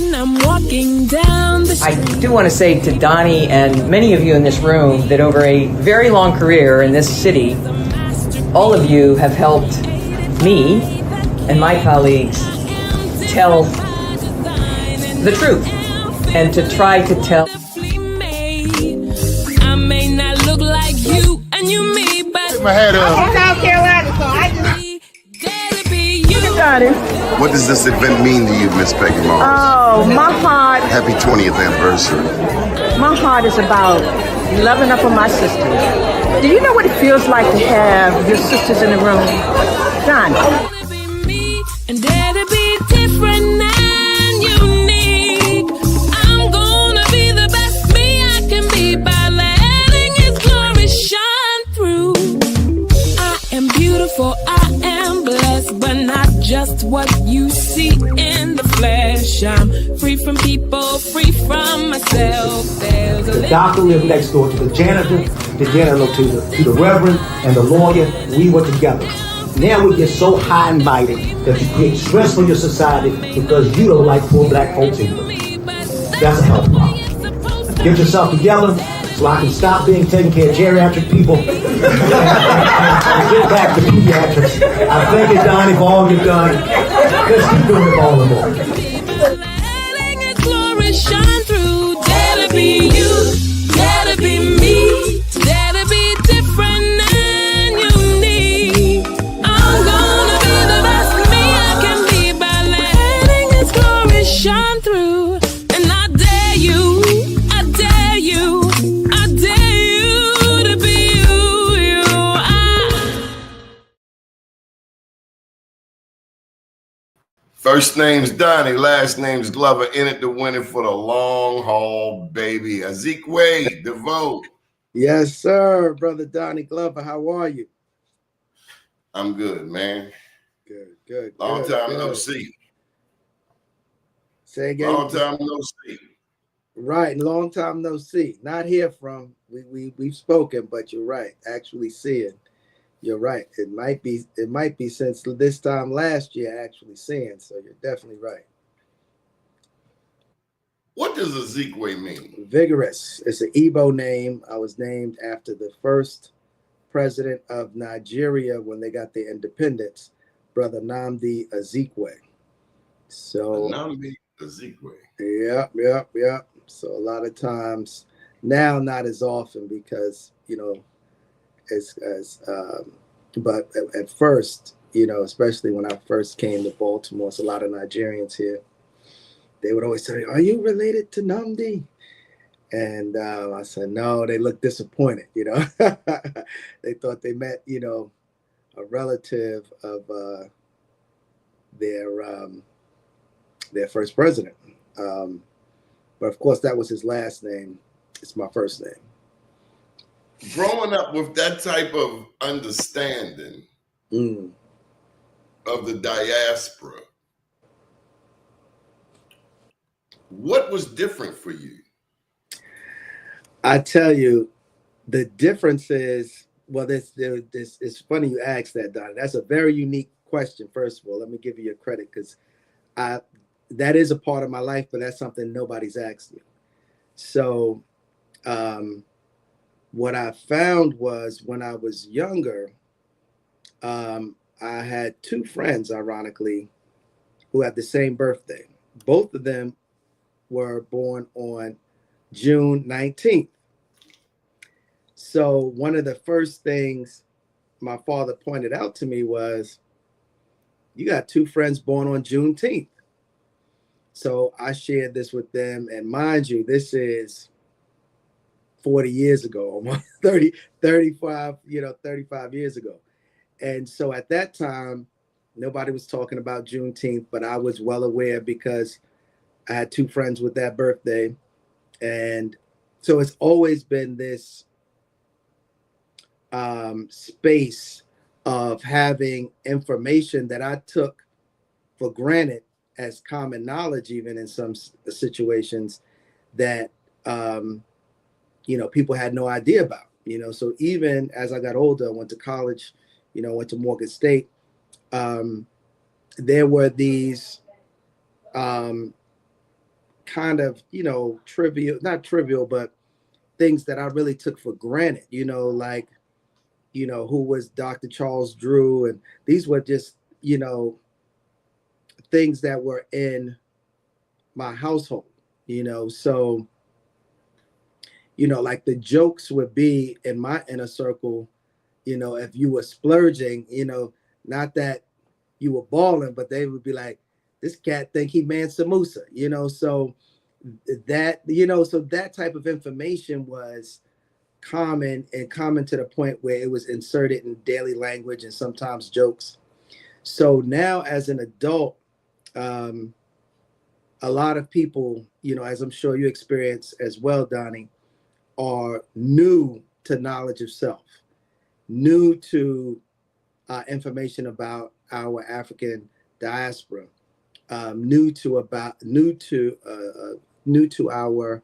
when I'm walking down the street. I do want to say to Doni and many of you in this room that over a very long career in this city, all of you have helped me and my colleagues tell the truth and to try to tell. I may not look like you and you me, but My head up. I'm South Carolina, so I just gotta be you. What does this event mean to you, Miss Peggy Mars? Oh, my heart, Happy 20th anniversary. my heart is about loving up on my sisters. Do you know what it feels like to have your sisters in the room? John. Gotta be me and gotta be different and unique. I'm gonna be the best me I can be by letting His glory shine through. I am beautiful, I am blessed, but not just what you see in the flesh. I'm free from people, free from myself. There's a The doctor lived next door to the janitor to the reverend and the lawyer. We were together. Now we get so high and mighty that you create stress for your society because you don't like poor black folks either. That's a health problem. Get yourself together so I can stop being taking care of geriatric people and get back to pediatrics. I thank you, Doni, for all you've done. Let's keep doing it for all the more. letting His glory shine through. Gotta be you, gotta be me, gotta be different and unique. I'm gonna be the best me I can be by letting His glory shine through. And I dare you, I dare you, I dare you to be you. First name's Doni, last name's Glover. In it to win it for the long haul, baby. Azikiwe, Deveaux. Yes, sir, brother Doni Glover. How are you? I'm good, man. Good. Long good, time good. no see. Say again. Long time no see. Right, long time no see. Not hear from. We've spoken, but you're right. Actually seeing. You're right. It might be since this time last year actually seeing. So you're definitely right. What does Azikiwe mean? Vigorous. It's an Igbo name. I was named after the first president of Nigeria when they got their independence, Brother Nnamdi Azikiwe. So Nnamdi Azikiwe. Yep. So a lot of times now, not as often because, but at first, especially when I first came to Baltimore, it's a lot of Nigerians here. They would always say, "Are you related to Nnamdi?" And I said, "No." They looked disappointed. They thought they met, a relative of their first president. But of course, that was his last name. It's my first name. Growing up with that type of understanding of the diaspora, what was different for you? I tell you, the difference is, well, it's funny you asked that, Don. That's a very unique question, first of all. Let me give you your credit, because that is a part of my life, but that's something nobody's asked me. So what I found was when I was younger, I had two friends, ironically, who had the same birthday. Both of them were born on June 19th. So one of the first things my father pointed out to me was, you got two friends born on Juneteenth. So I shared this with them. And mind you, this is 40 years ago, almost 35 years ago. And so at that time, nobody was talking about Juneteenth, but I was well aware because I had two friends with that birthday. And so it's always been this space of having information that I took for granted as common knowledge, even in some situations that, people had no idea about, so even as I got older, I went to college, went to Morgan State. There were these kind of, trivial, not trivial, but things that I really took for granted, like, who was Dr. Charles Drew. And these were just, things that were in my household, so, like the jokes would be in my inner circle, if you were splurging, not that you were balling, but they would be like, this cat think he man Samusa, so that, so that type of information was common to the point where it was inserted in daily language and sometimes jokes. So now as an adult, a lot of people, as I'm sure you experience as well, Doni, are new to knowledge of self, new to information about our African diaspora, new to our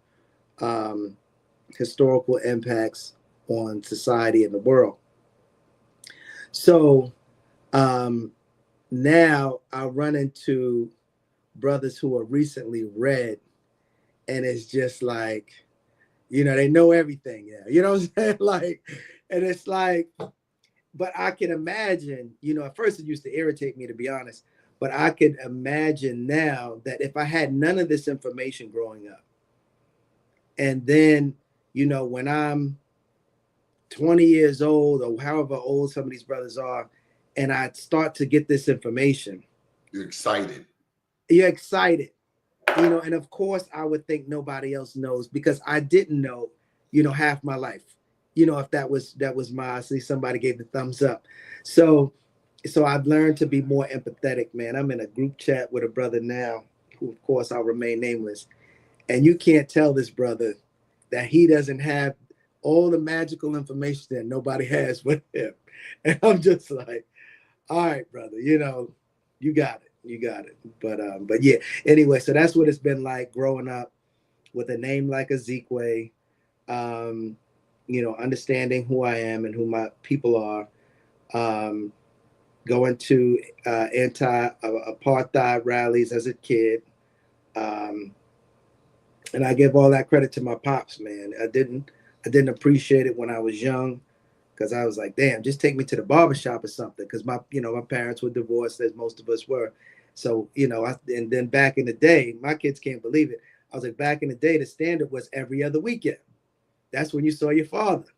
historical impacts on society and the world. So now I run into brothers who are recently read, and it's just like, they know everything. Yeah. You know what I'm saying? Like, and it's like, but I can imagine, at first it used to irritate me, to be honest, but I could imagine now that if I had none of this information growing up, and then, when I'm 20 years old or however old some of these brothers are, and I start to get this information. You're excited. You're excited. And of course I would think nobody else knows, because I didn't know, half my life, if that was my, I see somebody gave the thumbs up. So I've learned to be more empathetic, man. I'm in a group chat with a brother now, who of course I'll remain nameless. And you can't tell this brother that he doesn't have all the magical information that nobody has with him. And I'm just like, all right, brother, you got it. You got it. But yeah, anyway, so that's what it's been like growing up with a name like Azikiwe, understanding who I am and who my people are, going to anti-apartheid rallies as a kid. And I give all that credit to my pops, man. I didn't appreciate it when I was young, because I was like, damn, just take me to the barbershop or something. Because my parents were divorced, as most of us were. So, and then back in the day, my kids can't believe it. I was like, back in the day, the standard was every other weekend. That's when you saw your father.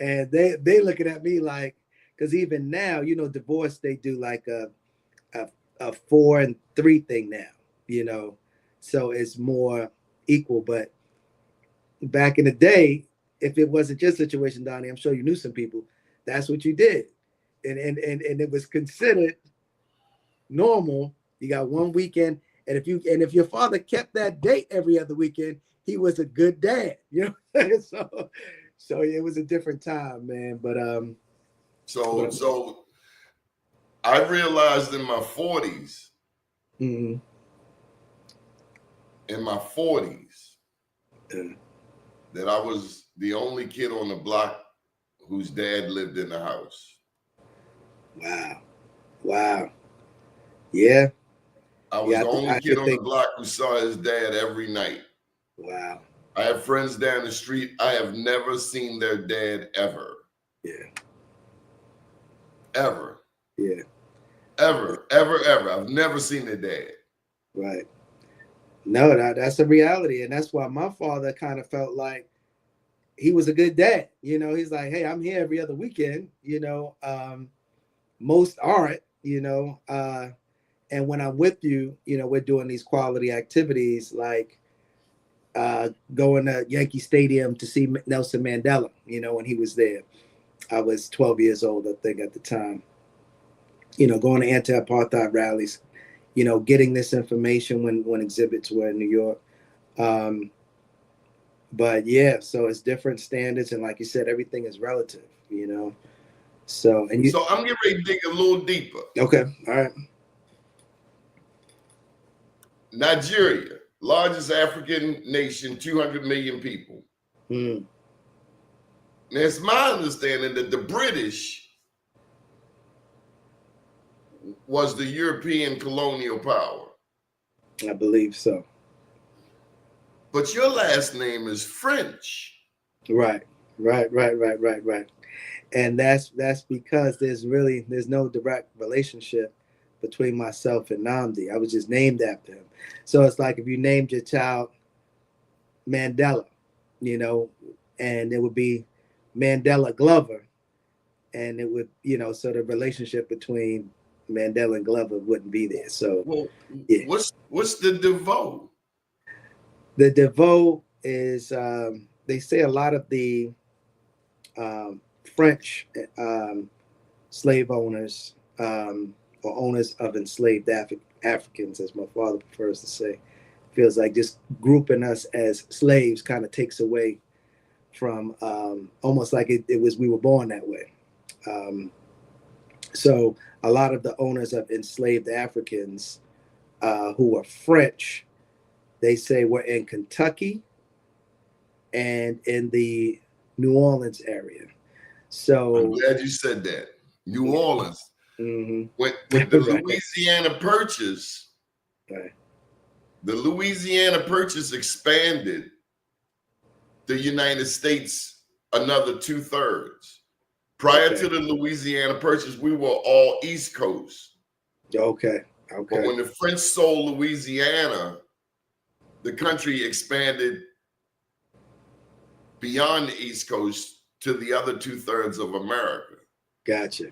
And they looking at me like, because even now, divorce, they do like a 4 and 3 thing now, so it's more equal. But back in the day, if it wasn't your situation, Doni, I'm sure you knew some people, that's what you did. And it was considered normal. You got one weekend, and if your father kept that date every other weekend, he was a good dad. So it was a different time, man. But so I realized in my 40s, mm-hmm. That I was the only kid on the block whose dad lived in the house. Wow. Yeah. I was the only kid on the block who saw his dad every night. Wow. I have friends down the street. I have never seen their dad ever. Yeah. Ever. Yeah. Ever. I've never seen their dad. Right. No, that's a reality. And that's why my father kind of felt like he was a good dad. He's like, hey, I'm here every other weekend. Most aren't, and when I'm with you, we're doing these quality activities like going to Yankee Stadium to see Nelson Mandela, when he was there. I was 12 years old, I think, at the time. Going to anti-apartheid rallies, getting this information when exhibits were in New York. But yeah, so it's different standards. And like you said, everything is relative, So I'm getting ready to dig a little deeper. Okay. All right. Nigeria, largest African nation, 200 million people. Mm. Now, it's my understanding that the British was the European colonial power. I believe so. But your last name is French. Right. And that's because there's no direct relationship between myself and Namdi. I was just named after him. So it's like if you named your child Mandela, you know, and it would be Mandela Glover, and it would, you know, so the relationship between Mandela and Glover wouldn't be there. So Well, yeah. what's the Deveaux? The Deveaux is they say a lot of the French slave owners or owners of enslaved Africans, as my father prefers to say, feels like just grouping us as slaves kind of takes away from almost like it was we were born that way. So a lot of the owners of enslaved Africans who were French, they say were in Kentucky and in the New Orleans area. So I'm glad you said that. New Orleans. Mm-hmm. With the Right. Louisiana Purchase, Right. the Louisiana Purchase expanded the United States another 2/3. Prior to the Louisiana Purchase, we were all East Coast. Okay. But when the French sold Louisiana, the country expanded beyond the East Coast to the other 2/3 of America. Gotcha.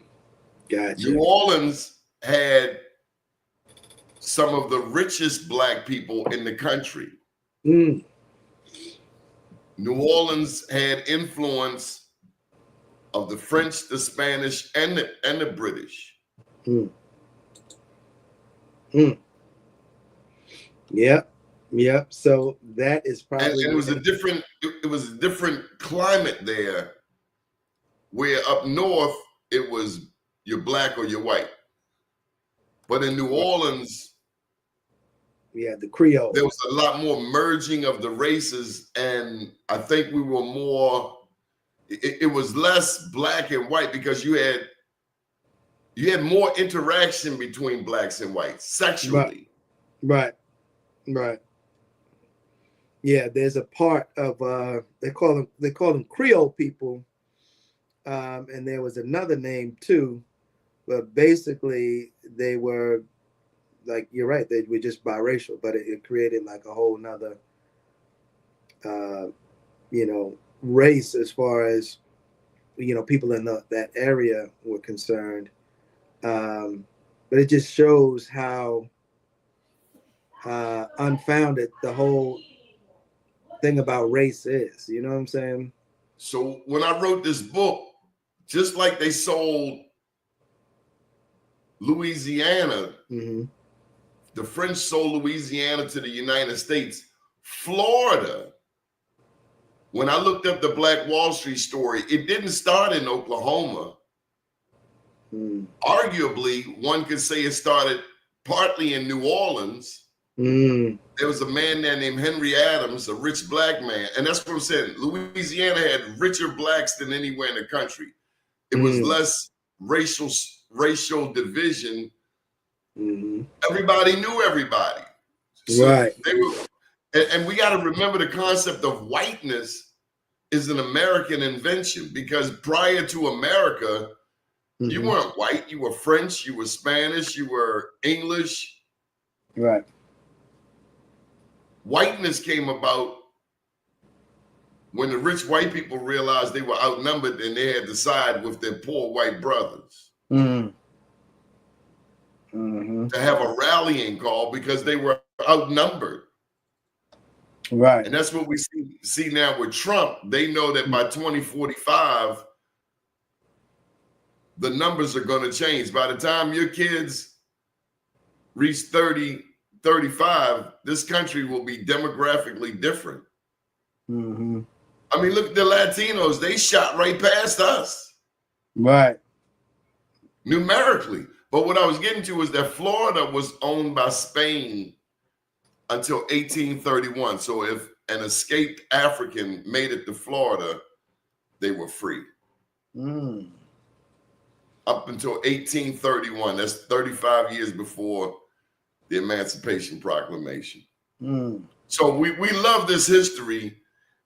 New Orleans had some of the richest Black people in the country. Mm. New Orleans had influence of the French, the Spanish, and the British. Mm. Mm. Yep. So that is probably and it was a different climate there, where up north it was you're Black or you're white. But in New Orleans, the Creole. There was a lot more merging of the races, and I think we were more. It was less Black and white because you had more interaction between Blacks and whites sexually. Right. Yeah, there's a part of they call them Creole people, and there was another name too, but basically they were like, you're right, they were just biracial, but it created like a whole nother race as far as people in that area were concerned. But it just shows how unfounded the whole thing about race is. You know what I'm saying? So when I wrote this book, just like they sold Louisiana, the French sold Louisiana to the United States. Florida, when I looked up the Black Wall Street story, it didn't start in Oklahoma. Arguably, one could say it started partly in New Orleans. There was a man there named Henry Adams, a rich Black man. And that's what I'm saying. Louisiana had richer Blacks than anywhere in the country. It was less racial division. Everybody knew everybody. So right. They were, and we got to remember the concept of whiteness is an American invention, because prior to America, you weren't white, you were French, you were Spanish, you were English. Right. Whiteness came about when the rich white people realized they were outnumbered and they had to side with their poor white brothers. To have a rallying call because they were outnumbered. Right. And that's what we see now with Trump. They know that by 2045, the numbers are going to change. By the time your kids reach 30, 35, this country will be demographically different. I mean, look at the Latinos. They shot right past us. Right. Numerically. But what I was getting to is that Florida was owned by Spain until 1831. So if an escaped African made it to Florida, they were free. Up until 1831. That's 35 years before the Emancipation Proclamation. So we love this history.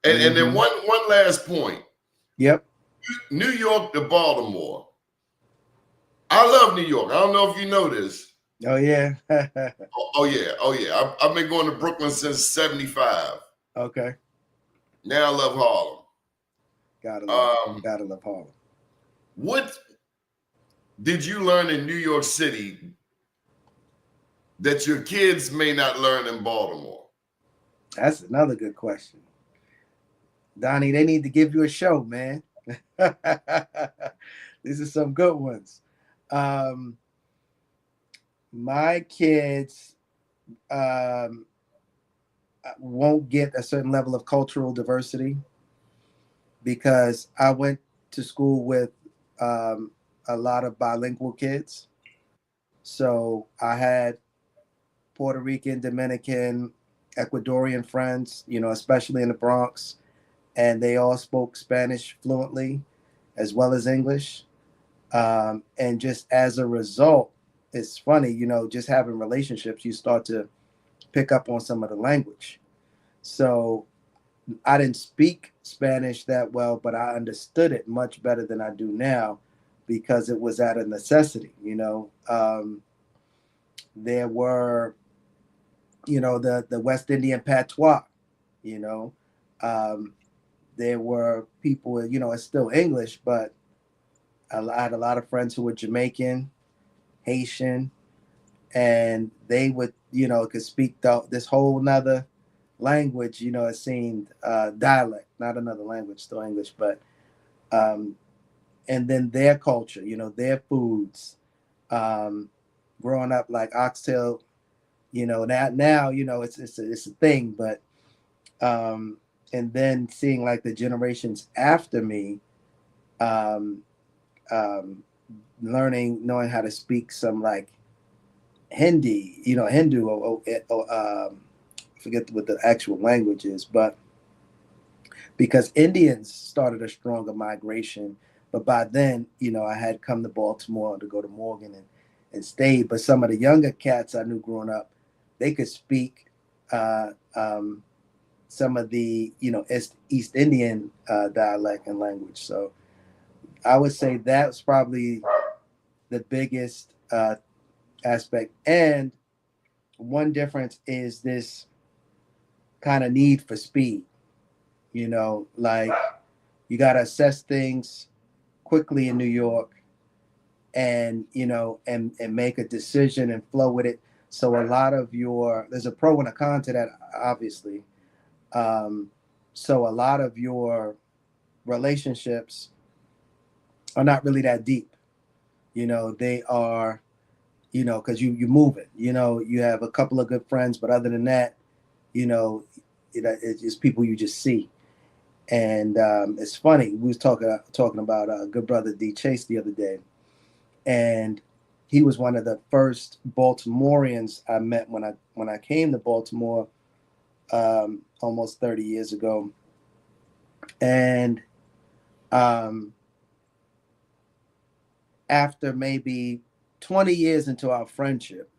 And then one last point. Yep. New York to Baltimore. I love New York. I don't know if you know this. Oh yeah. Oh yeah. I've been going to Brooklyn since '75. Okay. Now I love Harlem. Gotta love Harlem. What did you learn in New York City that your kids may not learn in Baltimore? That's another good question. Donnie, they need to give you a show, man. These are some good ones. My kids won't get a certain level of cultural diversity because I went to school with a lot of bilingual kids. So I had Puerto Rican, Dominican, Ecuadorian friends, especially in the Bronx, and they all spoke Spanish fluently as well as English. And just as a result, it's funny, just having relationships, you start to pick up on some of the language. So I didn't speak Spanish that well, but I understood it much better than I do now because it was out of necessity. There were, the West Indian patois, there were people, it's still English, but I had a lot of friends who were Jamaican, Haitian, and they would, could speak this whole nother language, it seemed dialect, not another language, still English, but and then their culture, their foods, growing up like oxtail, now it's a thing, but and then seeing like the generations after me, knowing how to speak some like Hindi, Hindu, or forget what the actual language is, but because Indians started a stronger migration, but by then, I had come to Baltimore to go to Morgan and stayed. But some of the younger cats I knew growing up, they could speak some of the, East Indian dialect and language. So I would say that's probably the biggest aspect. And one difference is this kind of need for speed. Like you got to assess things quickly in New York and, and make a decision and flow with it. So a lot of there's a pro and a con to that, obviously. So a lot of your relationships are not really that deep. They are, because you move it, you have a couple of good friends, but other than that, it's just people you just see. And it's funny, we was talking about good brother D Chase the other day, and he was one of the first Baltimoreans I met when I came to Baltimore almost 30 years ago. And after maybe 20 years into our friendship,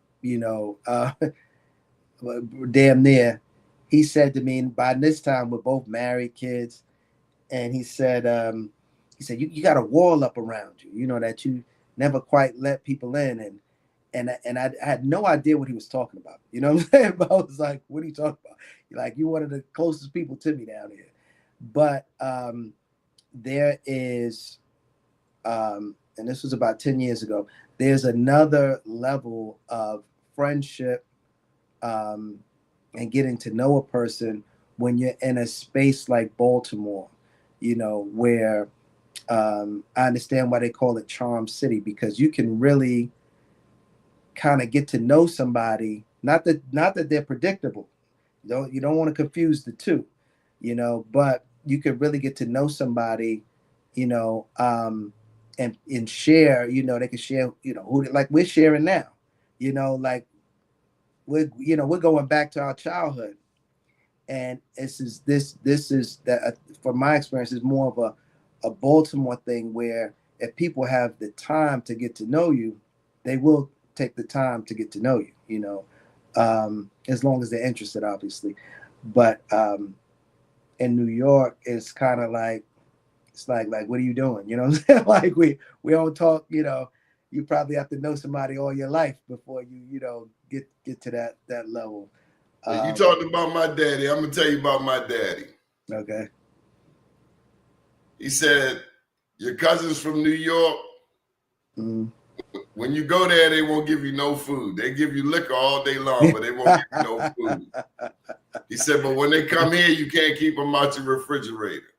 damn near, he said to me, by this time we're both married, kids, and he said you got a wall up around you, that you never quite let people in, and I had no idea what he was talking about. You know what I'm saying? But I was like, what are you talking about? Like, you're one of the closest people to me down here. But there is, and this was about 10 years ago, there's another level of friendship and getting to know a person when you're in a space like Baltimore, where I understand why they call it Charm City, because you can really kind of get to know somebody. Not that they're predictable. You don't want to confuse the two, but you could really get to know somebody, and share, they can share, who, like we're sharing now, like we're going back to our childhood. And this is that, from my experience, is more of a Baltimore thing, where if people have the time to get to know you, they will take the time to get to know you, as long as they're interested, obviously. But in New York, it's kind of like, it's like what are you doing? You know what I'm saying? Like we don't talk, you know, you probably have to know somebody all your life before you know, get to that level. You talked about my daddy. I'm gonna tell you about my daddy. Okay. He said, your cousins from New York, when you go there, they won't give you no food. They give you liquor all day long, but they won't give you no food. He said, but when they come here, you can't keep them out your refrigerator.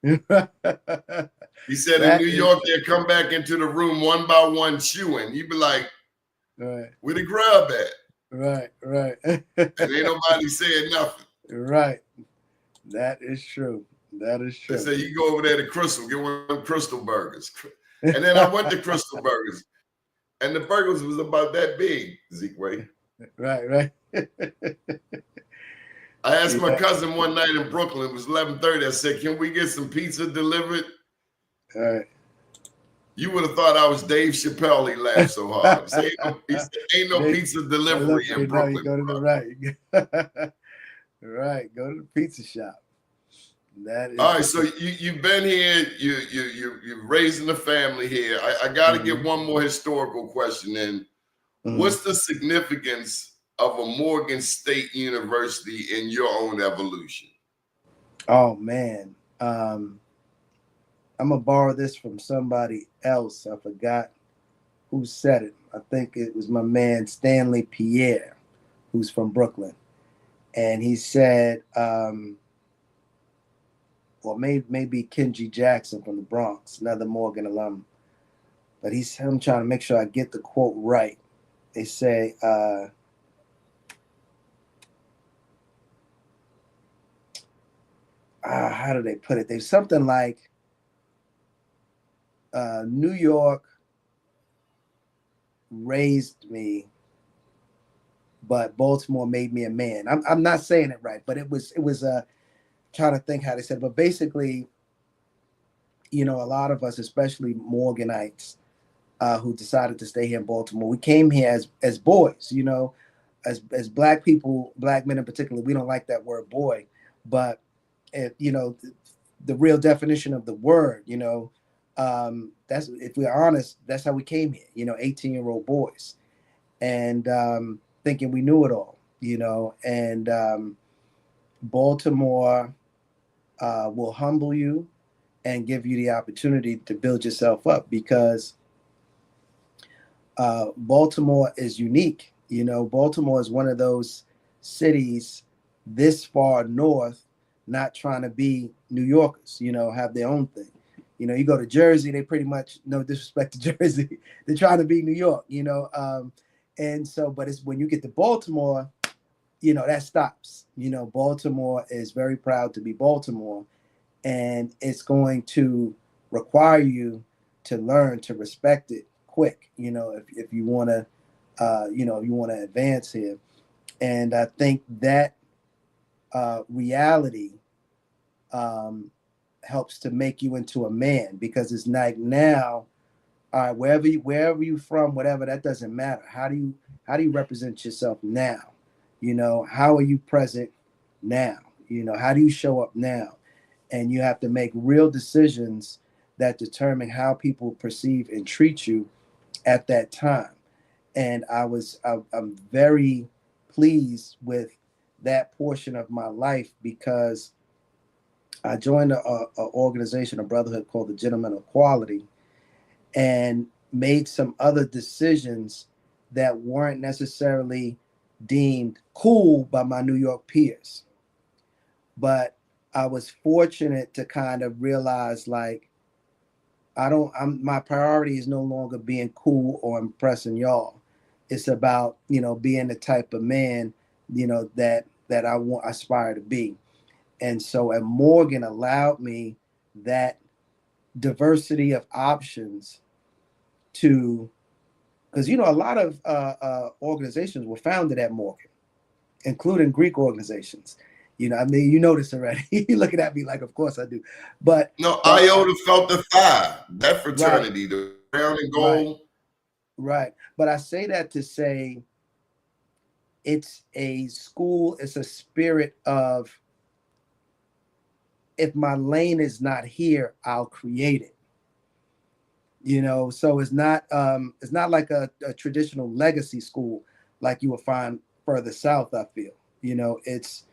He said in New York, they'll come back into the room one by one chewing. You'd be like, right, where the grub at? Right. And ain't nobody saying nothing. Right. That is true. That is true. They say you go over there to Crystal, get one of them Crystal burgers. And then I went to Crystal Burgers, and the burgers was about that big, Azikiwe. Right. I asked my cousin one night in Brooklyn, it was 11:30. I said, can we get some pizza delivered? All right. You would have thought I was Dave Chappelle. He laughed so hard. He said, ain't no pizza delivery in Brooklyn. Go to the right. Right. Go to the pizza shop. That is all right. So you've been here. You're raising a family here. I got to get one more historical question in. What's the significance of a Morgan State University in your own evolution? Oh man. I'm gonna borrow this from somebody else. I forgot who said it. I think it was my man Stanley Pierre, who's from Brooklyn, and he said, or maybe Kenji Jackson from the Bronx, another Morgan alum. But I'm trying to make sure I get the quote right. They say, how do they put it? There's something like, New York raised me, but Baltimore made me a man. I'm not saying it right, but it was trying to think how they said it. But basically, you know, a lot of us, especially Morganites, who decided to stay here in Baltimore, we came here as boys, you know, as black people, black men in particular. We don't like that word boy, but if you know the real definition of the word, you know, that's, if we're honest, that's how we came here, you know, 18-year-old boys, and thinking we knew it all, you know, and Baltimore will humble you and give you the opportunity to build yourself up, because Baltimore is unique. You know, Baltimore is one of those cities this far north, not trying to be New Yorkers, you know, have their own thing. You know, you go to Jersey, they pretty much, no disrespect to Jersey, they're trying to be New York, you know. And so, but it's when you get to Baltimore, you know, that stops. You know, Baltimore is very proud to be Baltimore, and it's going to require you to learn to respect it quick, you know, if you want to, you know, you want to advance here. And I think that reality helps to make you into a man, because it's like now, all right, wherever you from, whatever, that doesn't matter. How do you represent yourself now? You know, how are you present now? You know, how do you show up now? And you have to make real decisions that determine how people perceive and treat you at that time. And I'm very pleased with that portion of my life, because I joined a organization, a brotherhood called the Gentlemen of Quality, and made some other decisions that weren't necessarily deemed cool by my New York peers. But I was fortunate to kind of realize, like, my priority is no longer being cool or impressing y'all. It's about, you know, being the type of man, you know, that I aspire to be. And so at Morgan allowed me that diversity of options to, because, you know, a lot of organizations were founded at Morgan, including Greek organizations. You know, I mean, you know this already. You're looking at me like, of course I do. But no, Iota felt the fire, that fraternity, right. The brown and gold. Right. But I say that to say it's a school, it's a spirit of if my lane is not here, I'll create it. You know, so it's not like a traditional legacy school like you will find further south. I feel, you know, it's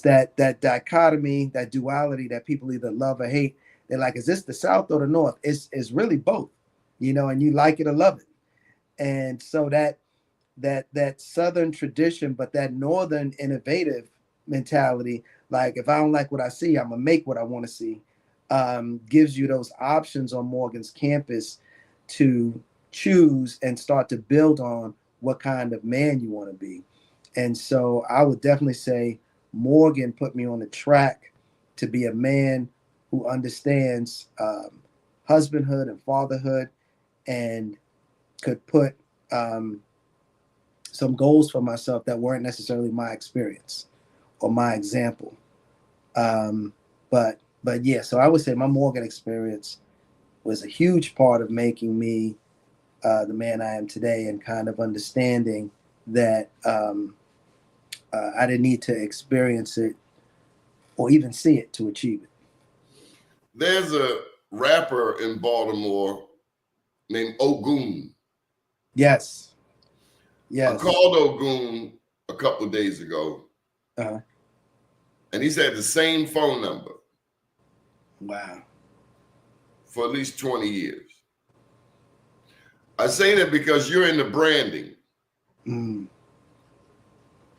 that dichotomy, that duality that people either love or hate. They're like, is this the South or the North? It's really both, you know, and you like it or love it. And so that Southern tradition, but that Northern innovative mentality, like if I don't like what I see, I'm gonna make what I want to see, gives you those options on Morgan's campus to choose and start to build on what kind of man you want to be. And so I would definitely say Morgan put me on the track to be a man who understands husbandhood and fatherhood, and could put some goals for myself that weren't necessarily my experience or my example. But yeah, so I would say my Morgan experience was a huge part of making me the man I am today, and kind of understanding that I didn't need to experience it or even see it to achieve it. There's a rapper in Baltimore named Ogun. Yes. I called Ogun a couple of days ago, and he's had the same phone number. Wow. For at least 20 years. I say that because you're into branding. Mm.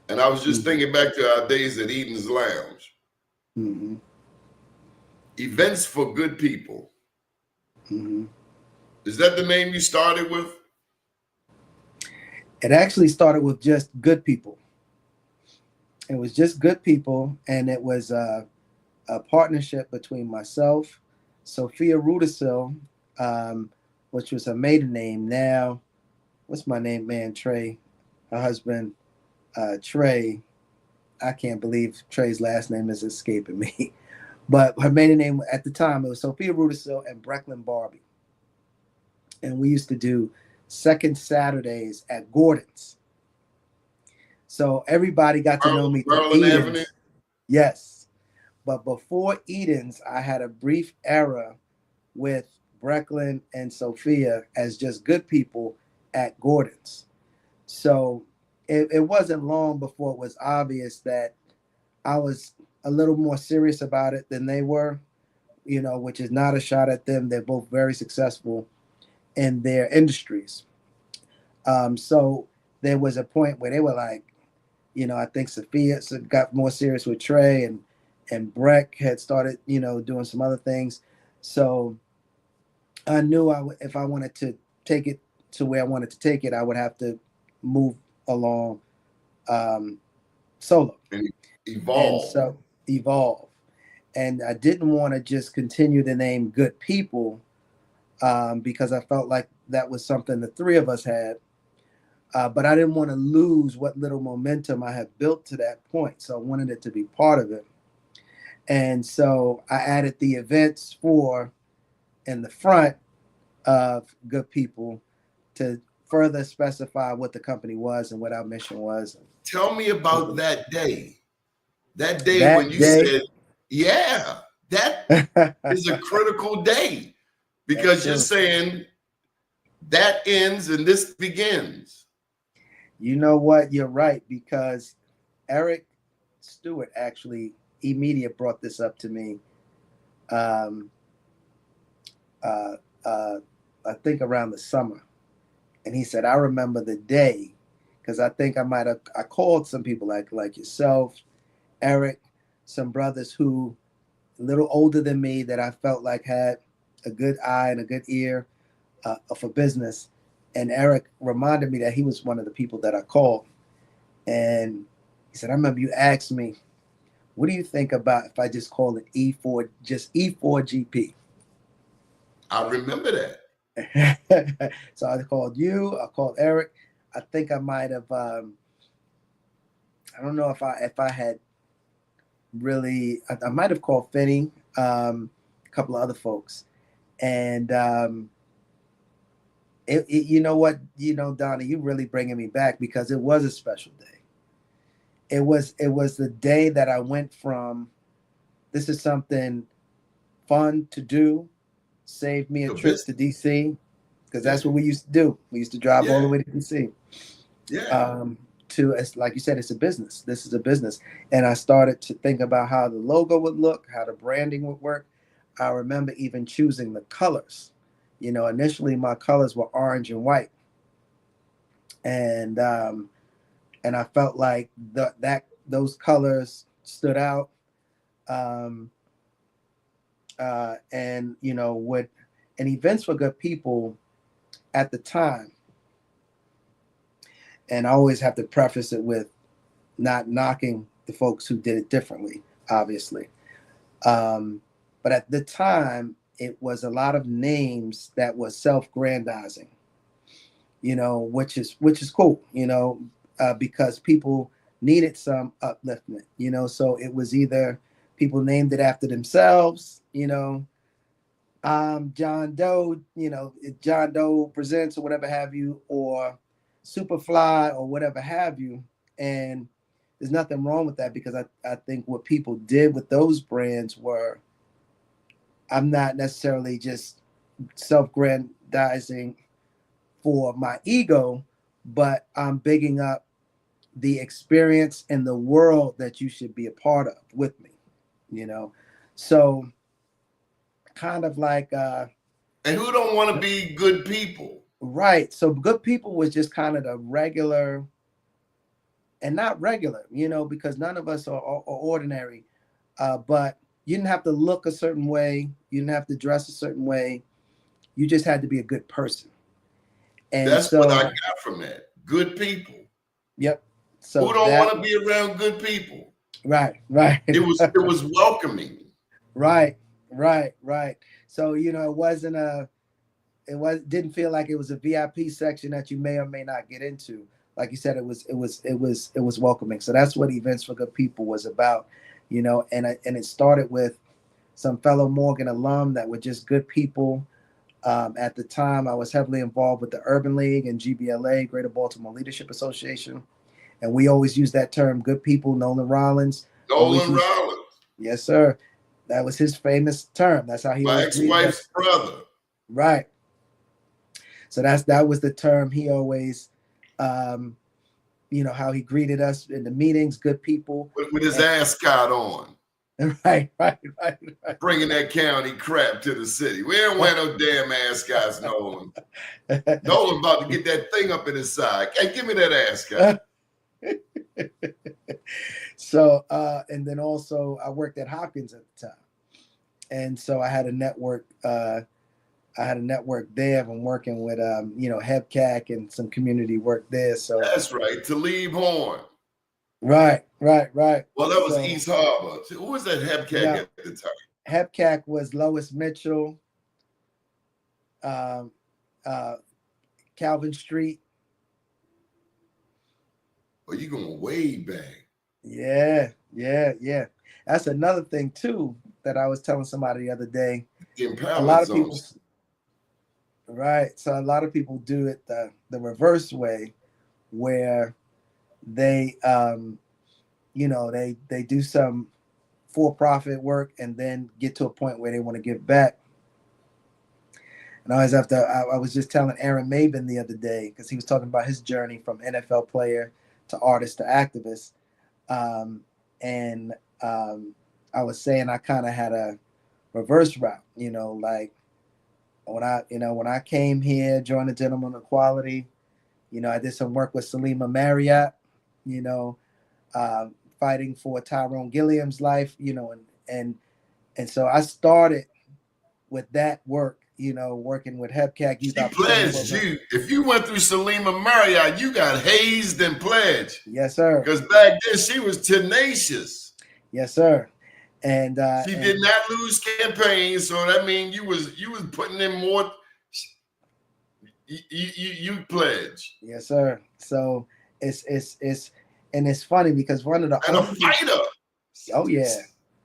And I was just thinking back to our days at Eden's Lounge. Mm-hmm. Events for Good People. Mm-hmm. Is that the name you started with? It actually started with just good people. It was just good people, and it was a partnership between myself, Sophia Rudisil, which was her maiden name. Now, what's my name, man? Trey, her husband, Trey. I can't believe Trey's last name is escaping me. But her maiden name at the time, it was Sophia Rudisil and Brecklin Barbie. And we used to do second Saturdays at Gordon's. So everybody got to know me through Maryland Avenue? Yes. But before Eden's, I had a brief era with Brecklin and Sophia as just good people at Gordon's. So it wasn't long before it was obvious that I was a little more serious about it than they were, you know, which is not a shot at them. They're both very successful in their industries. So there was a point where they were like, you know, I think Sophia got more serious with Trey, and Breck had started, you know, doing some other things. So I knew if I wanted to take it to where I wanted to take it, I would have to move along solo. And evolve. And so evolve. And I didn't want to just continue the name Good People because I felt like that was something the three of us had. But I didn't want to lose what little momentum I had built to that point. So I wanted it to be part of it. And so I added the events for in the front of Good People to further specify what the company was and what our mission was. Tell me about that day. That day when you said, yeah, that is a critical day, because you're saying that ends and this begins. You know what? You're right, because Eric Stewart, actually, E-Media, brought this up to me. I think around the summer. And he said, I remember the day, because I think I called some people like yourself, Eric, some brothers who a little older than me that I felt like had a good eye and a good ear for business. And Eric reminded me that he was one of the people that I called. And he said, I remember you asked me, what do you think about if I just call it E4, just E4GP? I remember that. So I called you, I called Eric. I think I might have, I don't know if I had really, I might have called Finney, a couple of other folks. And you know what, Doni, you're really bringing me back, because it was a special day. It was the day that I went from this is something fun to do. Saved me a trip to DC, because that's what we used to do. We used to drive all the way to DC. Yeah. Like you said, it's a business. This is a business. And I started to think about how the logo would look, how the branding would work. I remember even choosing the colors. You know, initially my colors were orange and white. And I felt like those colors stood out. And you know, Events for Good People at the time, and I always have to preface it with not knocking the folks who did it differently, obviously. But at the time, it was a lot of names that was self-grandizing, you know, which is cool, you know, because people needed some upliftment, you know. So it was either people named it after themselves, you know, John Doe, you know, John Doe Presents or whatever have you, or Superfly or whatever have you. And there's nothing wrong with that, because I think what people did with those brands were, I'm not necessarily just self-grandizing for my ego, but I'm bigging up the experience and the world that you should be a part of with me, you know. So kind of like and who don't want to be good people? Right. So Good People was just kind of the regular, and not regular, you know, because none of us are ordinary. But you didn't have to look a certain way. You didn't have to dress a certain way. You just had to be a good person. And that's what I got from that. Good people. Yep. So who don't want to be around good people? Right. It was welcoming. Right. So, you know, didn't feel like it was a VIP section that you may or may not get into. Like you said, it was welcoming. So that's what Events for Good People was about, you know. And it started with some fellow Morgan alum that were just good people. At the time, I was heavily involved with the Urban League and GBLA, Greater Baltimore Leadership Association, and we always use that term, good people. Nolan Rollins. Yes, sir. That was his famous term. That's how he. My ex-wife's brother. Right. So that was the term he always, you know, how he greeted us in the meetings, good people. With his ascot on. Right. Bringing that county crap to the city. We don't wear no damn ascots, Nolan. Nolan about to get that thing up in his side. Hey, give me that ascot. So, and then also I worked at Hopkins at the time. And so I had a network, there from working with, you know, HEBCAC and some community work there. So that's right. Talib Horn. Right. Well, that was East Harbor. Who was that HEBCAC at the time? HEBCAC was Lois Mitchell, Calvin Street. Well, you're going way back. Yeah. That's another thing too that I was telling somebody the other day. A lot of people, right? So a lot of people do it the reverse way, where they, you know, they do some for-profit work and then get to a point where they want to give back. And I always have to. I was just telling Aaron Maben the other day, because he was talking about his journey from NFL player to artist to activist, and I was saying I kind of had a reverse route. You know, like when I came here, joined the Gentlemen of Equality, you know, I did some work with Salima Marriott, you know, fighting for Tyrone Gilliam's life, you know, and so I started with that work, you know, working with HEBCAC. She pledged you. If you went through Salima Marriott, you got hazed and pledged. Yes, sir. Because back then she was tenacious. Yes, sir. And she did not lose campaigns, so that means you was putting in more. You pledge. Yes, sir. So it's funny because one of the a fighter. Oh yeah.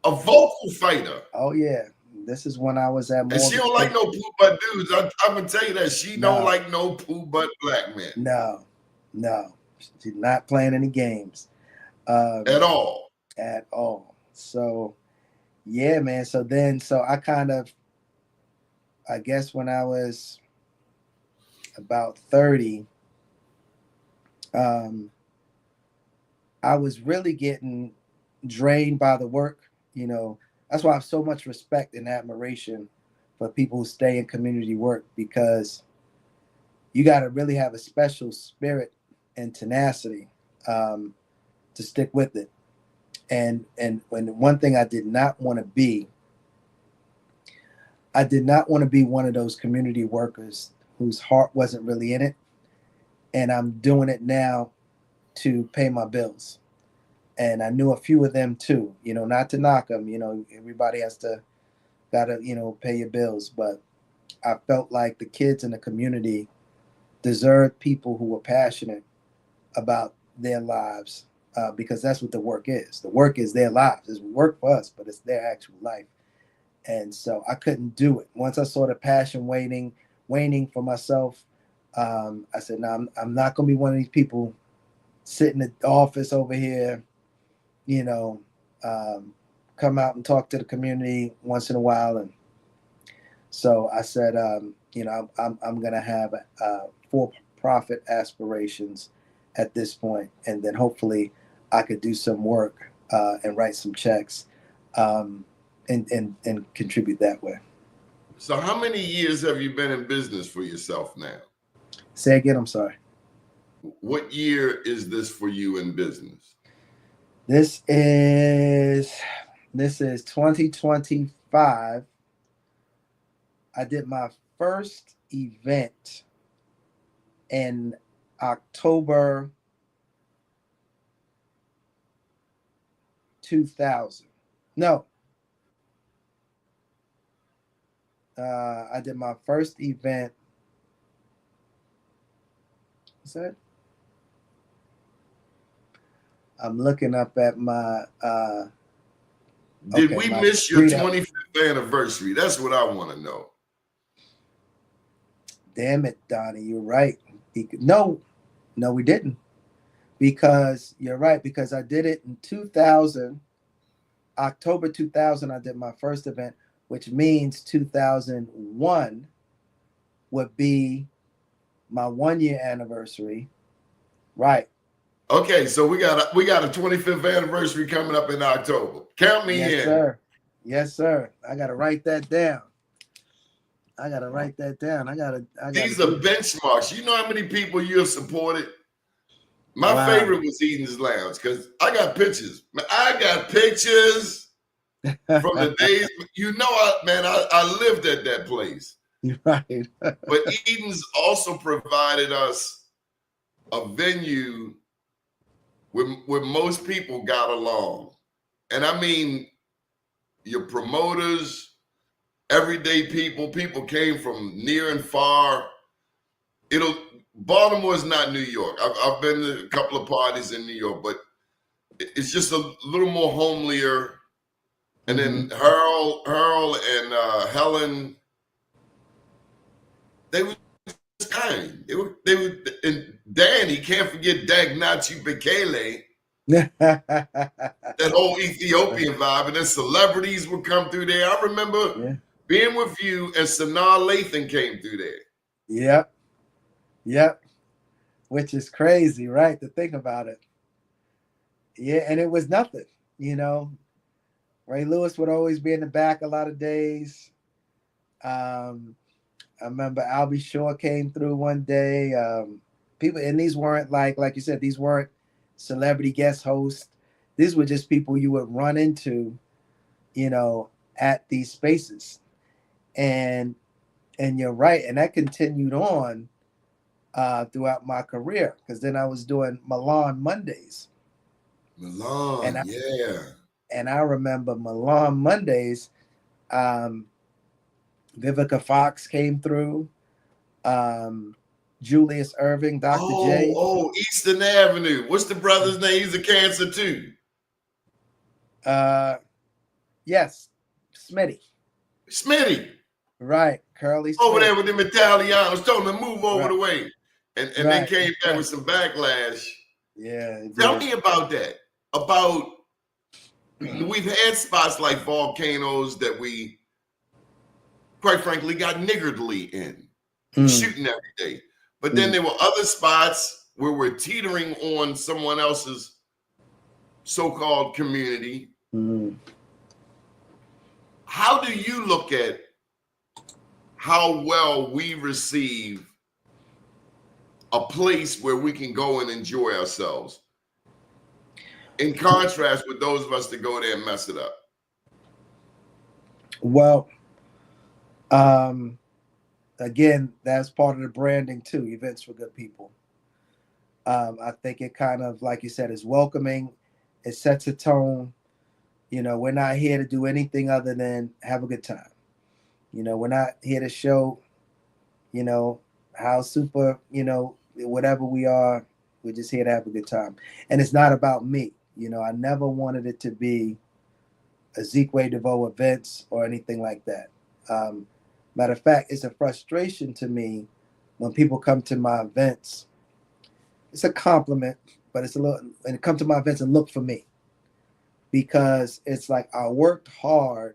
A vocal fighter. Oh yeah. This is when I was at Morgan. And she don't like no poo butt dudes. I'm gonna tell you that she don't like no poo butt black men. No. She's not playing any games. At all. So yeah, man. So I kind of, I guess when I was about 30, I was really getting drained by the work. You know, that's why I have so much respect and admiration for people who stay in community work, because you got to really have a special spirit and tenacity to stick with it. And when one thing I did not want to be, I did not want to be one of those community workers whose heart wasn't really in it. And I'm doing it now to pay my bills. And I knew a few of them too, you know, not to knock them, you know, everybody gotta, you know, pay your bills. But I felt like the kids in the community deserved people who were passionate about their lives, because that's what the work is. The work is their lives. It's work for us, but it's their actual life. And so I couldn't do it. Once I saw the passion waning for myself, I said, no, I'm not going to be one of these people sitting in the office over here, you know, come out and talk to the community once in a while. And so I said, you know, I'm going to have for-profit aspirations at this point, and then hopefully I could do some work and write some checks and contribute that way. So how many years have you been in business for yourself now? Say again, I'm sorry. What year is this for you in business? This is 2025. I did my first event in October 2000. No. I did my first event. What's that? I'm looking up at my Did we miss your 25th anniversary? That's what I want to know. Damn it, Donnie, you're right. No, we didn't. Because you're right, because I did it in 2000, October 2000, I did my first event, which means 2001 would be my 1 year anniversary. Right. Okay, so we got a 25th anniversary coming up in October. Count me in. Yes, sir. Yes, sir. I gotta write that down. I gotta These are benchmarks. You know how many people you have supported? My favorite was Eden's Lounge, because I got pictures. I got pictures from the days. You know, I lived at that place. Right. But Eden's also provided us a venue where most people got along. And I mean, your promoters, everyday people came from near and far. Baltimore is not New York. I've been to a couple of parties in New York, but it's just a little more homelier. And then Earl and Helen, they were kind. They were, and Danny, can't forget Dagnachi Bekele. That whole Ethiopian vibe, and then celebrities would come through there. I remember being with you, and Sanaa Lathan came through there. Yep. Which is crazy, right? To think about it. Yeah, and it was nothing, you know. Ray Lewis would always be in the back a lot of days. I remember Albie Shore came through one day. People, and these weren't like you said, these weren't celebrity guest hosts. These were just people you would run into, you know, at these spaces. And you're right. And that continued on throughout my career, because then I was doing Milan Mondays. Milan, yeah. And I remember Milan Mondays, Vivica Fox came through, Julius Irving, Dr. J. Oh, Eastern Avenue. What's the brother's name? He's a cancer too. Yes, Smitty. Right, Curly Smith. Over there with them Italianos, told them to move over the way. And they came back with some backlash. Yeah. Tell me about that. About We've had spots like Volcanoes that we, quite frankly, got niggardly in, shooting every day. But then there were other spots where we're teetering on someone else's so-called community. How do you look at how well we receive a place where we can go and enjoy ourselves, in contrast with those of us that go there and mess it up? Well, again, that's part of the branding too, Events for Good People. I think it kind of, like you said, is welcoming. It sets a tone. You know, we're not here to do anything other than have a good time. You know, we're not here to show, you know, how super, you know, whatever we are. We're just here to have a good time. And it's not about me. You know, I never wanted it to be Azikiwe, Deveaux events or anything like that. Matter of fact, it's a frustration to me when people come to my events. It's a compliment, but it's a little, and come to my events and look for me, because it's like I worked hard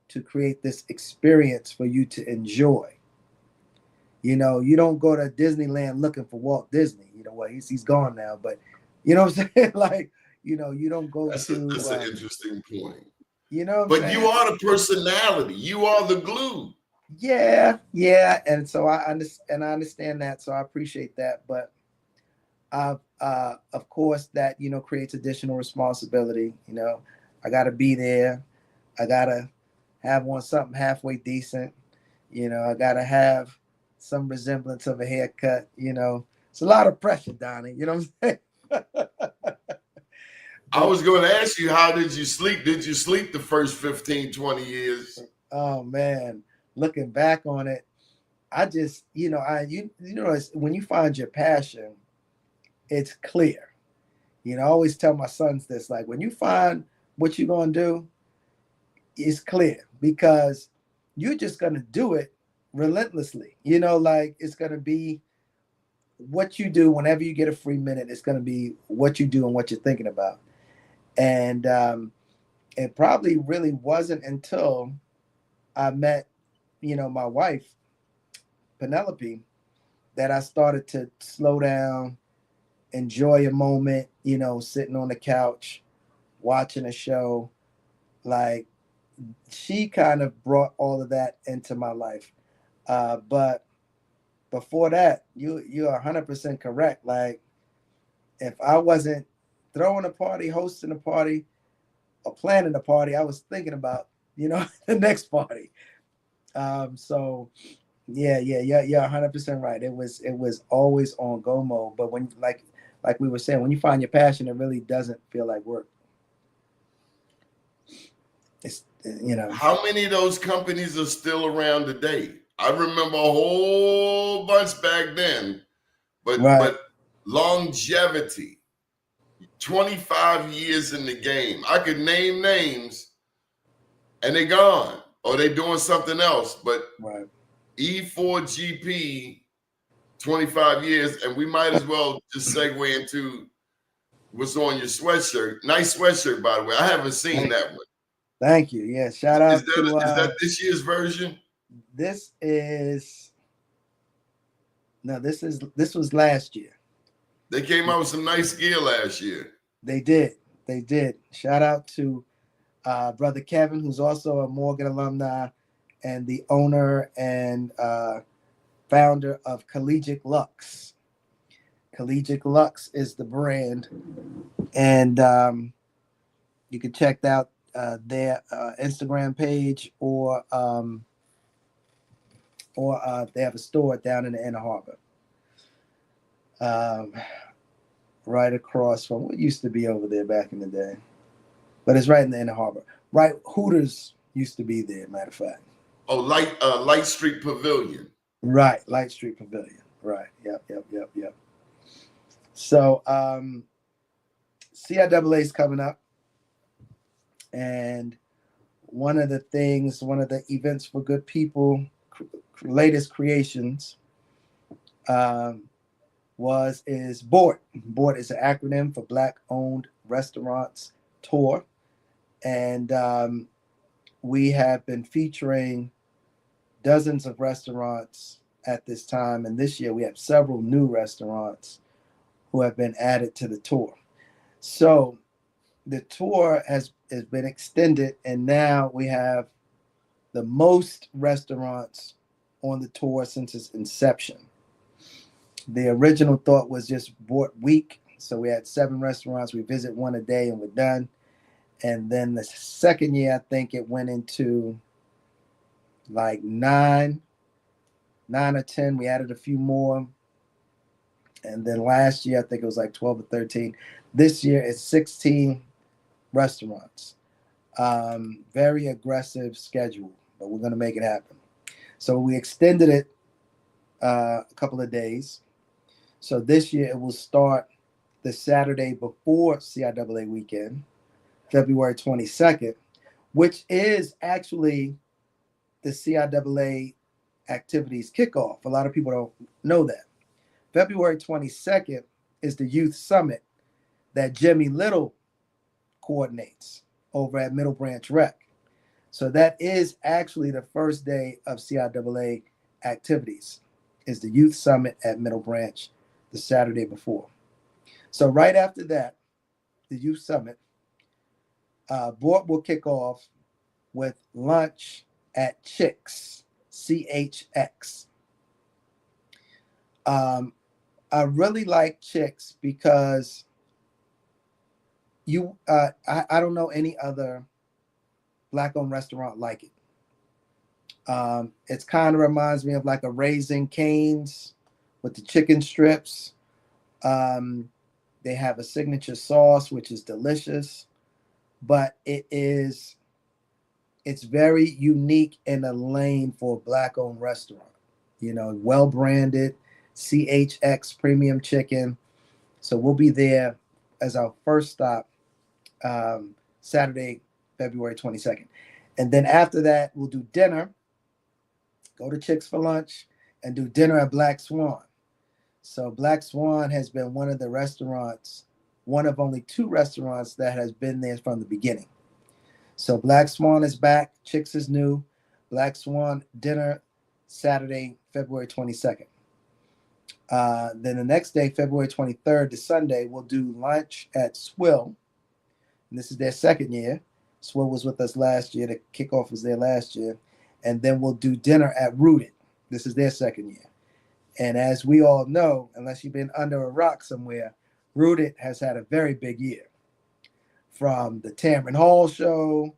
to create this experience for you to enjoy. You know, you don't go to Disneyland looking for Walt Disney. You know what? He's gone now, but you know what I'm saying? Like, you know, you don't go That's an interesting point. You know, but you are the personality. You are the glue. Yeah, and so I understand that. So I appreciate that, but of course, that, you know, creates additional responsibility. You know, I got to be there. I got to have on something halfway decent. You know, I got to have some resemblance of a haircut. You know, it's a lot of pressure, Donnie. You know what I'm saying? I was going to ask you, how did you sleep? Did you sleep the first 15, 20 years? Oh, man. Looking back on it, I just, you know, you know, when you find your passion, it's clear. You know, I always tell my sons this, like, when you find what you're going to do, it's clear, because you're just going to do it relentlessly. You know, like, it's going to be what you do whenever you get a free minute. It's going to be what you do and what you're thinking about. And it probably really wasn't until I met, you know, my wife, Penelope, that I started to slow down, enjoy a moment, you know, sitting on the couch, watching a show. Like, she kind of brought all of that into my life. But before that, you're 100% correct. Like, if I wasn't throwing a party, hosting a party, or planning a party, I was thinking about, you know, the next party. So yeah, you're 100% right. It was always on go mode. But when, like we were saying, when you find your passion, it really doesn't feel like work. It's, you know. How many of those companies are still around today? I remember a whole bunch back then, but longevity, 25 years in the game. I could name names and they're gone, or they're doing something else. But E4GP, 25 years, and we might as well just segue into what's on your sweatshirt. Nice sweatshirt, by the way. I haven't seen that one. Thank you. Yeah, shout out is that this year's version? This was last year. They came out with some nice gear last year. They did. Shout out to brother Kevin, who's also a Morgan alumni and the owner and founder of Collegiate Lux. Collegiate Lux is the brand, and you can check out their Instagram page, or they have a store down in the Inner Harbor, right across from what used to be over there back in the day, but it's right in the Inner Harbor. Right, Hooters used to be there, matter of fact. Oh, Light Street Pavilion. Right, Light Street Pavilion. Right. Yep. So CIAA is coming up, and one of the Events for Good People latest creations is BORT. BORT is an acronym for Black Owned Restaurants Tour. And we have been featuring dozens of restaurants at this time. And this year we have several new restaurants who have been added to the tour. So the tour has been extended, and now we have the most restaurants on the tour since its inception. The original thought was just Board Week. So we had 7 restaurants. We visit one a day and we're done. And then the second year, I think it went into like 9 or 10. We added a few more. And then last year, I think it was like 12 or 13. This year, it's 16 restaurants. Very aggressive schedule, but we're going to make it happen. So we extended it a couple of days. So this year, it will start the Saturday before CIAA weekend, February 22nd, which is actually the CIAA activities kickoff. A lot of people don't know that. February 22nd is the youth summit that Jimmy Little coordinates over at Middle Branch Rec. So that is actually the first day of CIAA activities, is the youth summit at Middle Branch the Saturday before. So right after that, the youth summit, board will kick off with lunch at Chicks, CHX. I really like Chicks because I don't know any other Black-owned restaurant like it. It kind of reminds me of like a Raising Cane's with the chicken strips. They have a signature sauce, which is delicious, but it's very unique in a lane for a Black-owned restaurant. You know, well-branded, CHX premium chicken. So we'll be there as our first stop Saturday, February 22nd. And then after that, we'll do dinner, go to Chicks for lunch, and do dinner at Black Swan. So Black Swan has been one of the restaurants, one of only 2 restaurants that has been there from the beginning. So Black Swan is back, Chicks is new. Black Swan dinner Saturday, February 22nd. Then the next day, February 23rd to Sunday, we'll do lunch at Swill. And this is their second year. Swill was with us last year. The kickoff was there last year. And then we'll do dinner at Rooted. This is their second year. And as we all know, unless you've been under a rock somewhere, Rooted has had a very big year. From the Tamron Hall show